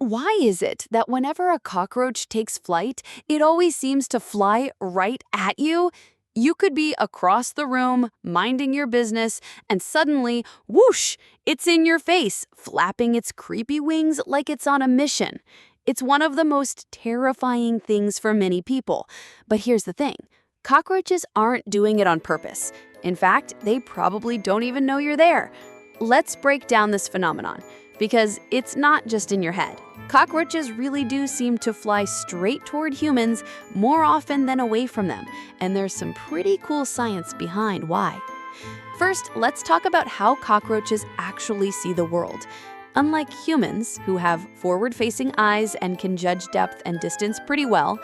Why is it that whenever a cockroach takes flight, it always seems to fly right at you? You could be across the room, minding your business, and suddenly, whoosh, it's in your face, flapping its creepy wings like it's on a mission. It's one of the most terrifying things for many people. But here's the thing. Cockroaches aren't doing it on purpose. In fact, they probably don't even know you're there. Let's break down this phenomenon, because it's not just in your head. Cockroaches really do seem to fly straight toward humans more often than away from them, and there's some pretty cool science behind why. First, let's talk about how cockroaches actually see the world. Unlike humans, who have forward-facing eyes and can judge depth and distance pretty well,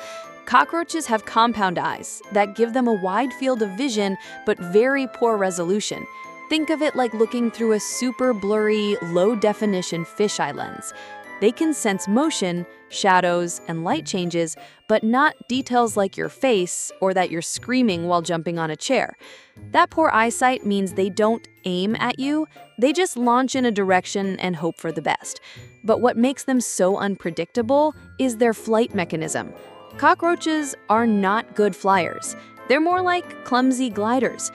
cockroaches have compound eyes that give them a wide field of vision but very poor resolution. Think of it like looking through a super blurry, low-definition fisheye lens. They can sense motion, shadows, and light changes, but not details like your face or that you're screaming while jumping on a chair. That poor eyesight means they don't aim at you, they just launch in a direction and hope for the best. But what makes them so unpredictable is their flight mechanism. Cockroaches are not good flyers. They're more like clumsy gliders.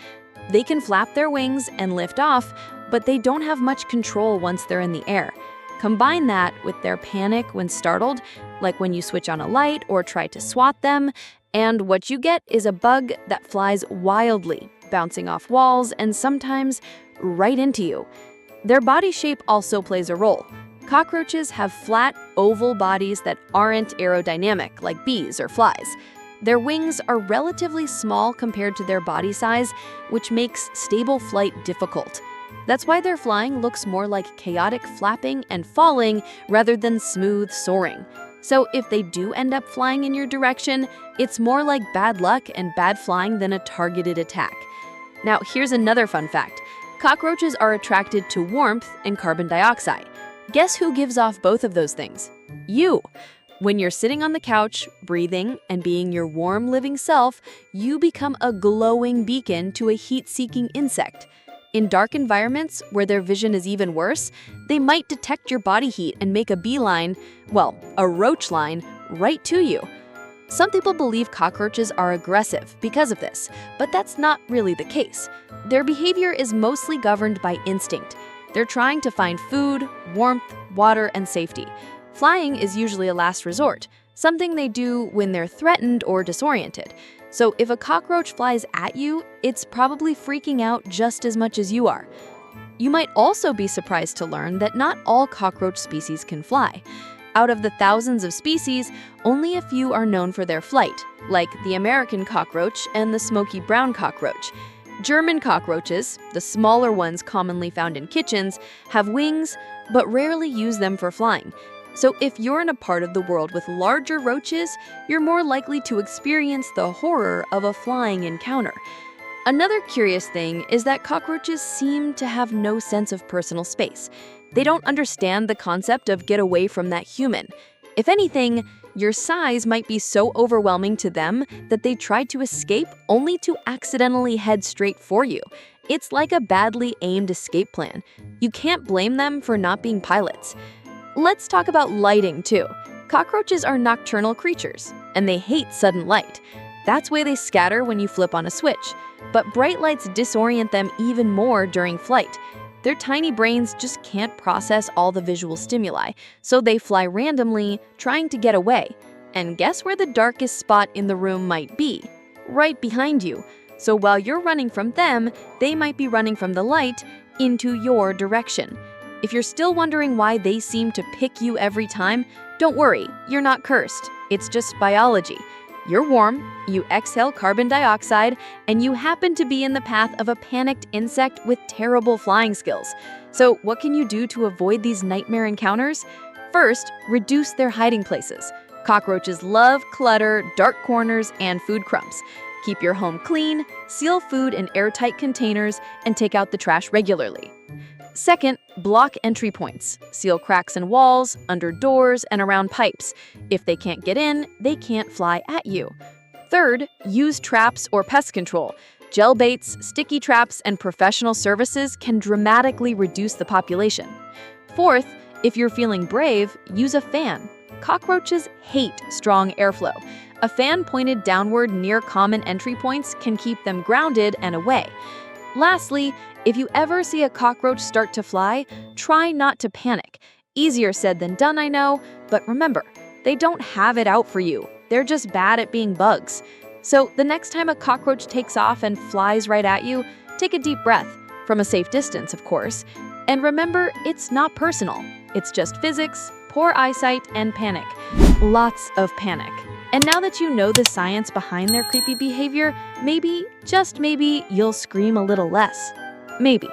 They can flap their wings and lift off, but they don't have much control once they're in the air. Combine that with their panic when startled, like when you switch on a light or try to swat them, and what you get is a bug that flies wildly, bouncing off walls and sometimes right into you. Their body shape also plays a role. Cockroaches have flat, oval bodies that aren't aerodynamic like bees or flies. Their wings are relatively small compared to their body size, which makes stable flight difficult. That's why their flying looks more like chaotic flapping and falling rather than smooth soaring. So if they do end up flying in your direction, it's more like bad luck and bad flying than a targeted attack. Now, here's another fun fact. Cockroaches are attracted to warmth and carbon dioxide. Guess who gives off both of those things? You! When you're sitting on the couch, breathing, and being your warm, living self, you become a glowing beacon to a heat-seeking insect. In dark environments, where their vision is even worse, they might detect your body heat and make a beeline, well, a roach line, right to you. Some people believe cockroaches are aggressive because of this, but that's not really the case. Their behavior is mostly governed by instinct. They're trying to find food, warmth, water, and safety. Flying is usually a last resort, something they do when they're threatened or disoriented. So if a cockroach flies at you, it's probably freaking out just as much as you are. You might also be surprised to learn that not all cockroach species can fly. Out of the thousands of species, only a few are known for their flight, like the American cockroach and the smoky brown cockroach. German cockroaches, the smaller ones commonly found in kitchens, have wings, but rarely use them for flying. So if you're in a part of the world with larger roaches, you're more likely to experience the horror of a flying encounter. Another curious thing is that cockroaches seem to have no sense of personal space. They don't understand the concept of get away from that human. If anything, your size might be so overwhelming to them that they try to escape only to accidentally head straight for you. It's like a badly aimed escape plan. You can't blame them for not being pilots. Let's talk about lighting, too. Cockroaches are nocturnal creatures, and they hate sudden light. That's why they scatter when you flip on a switch. But bright lights disorient them even more during flight. Their tiny brains just can't process all the visual stimuli, so they fly randomly, trying to get away. And guess where the darkest spot in the room might be? Right behind you. So while you're running from them, they might be running from the light into your direction. If you're still wondering why they seem to pick you every time, don't worry, you're not cursed. It's just biology. You're warm, you exhale carbon dioxide, and you happen to be in the path of a panicked insect with terrible flying skills. So what can you do to avoid these nightmare encounters? First, reduce their hiding places. Cockroaches love clutter, dark corners, and food crumbs. Keep your home clean, seal food in airtight containers, and take out the trash regularly. Second, block entry points. Seal cracks in walls, under doors, and around pipes. If they can't get in, they can't fly at you. Third, use traps or pest control. Gel baits, sticky traps, and professional services can dramatically reduce the population. Fourth, If you're feeling brave, use a fan. Cockroaches hate strong airflow. A fan pointed downward near common entry points can keep them grounded and away. Lastly, if you ever see a cockroach start to fly, try not to panic. Easier said than done, I know, but remember, they don't have it out for you. They're just bad at being bugs. So the next time a cockroach takes off and flies right at you, take a deep breath, from a safe distance, of course. And remember, it's not personal. It's just physics, poor eyesight, and panic. Lots of panic. And now that you know the science behind their creepy behavior, maybe, just maybe, you'll scream a little less. Maybe.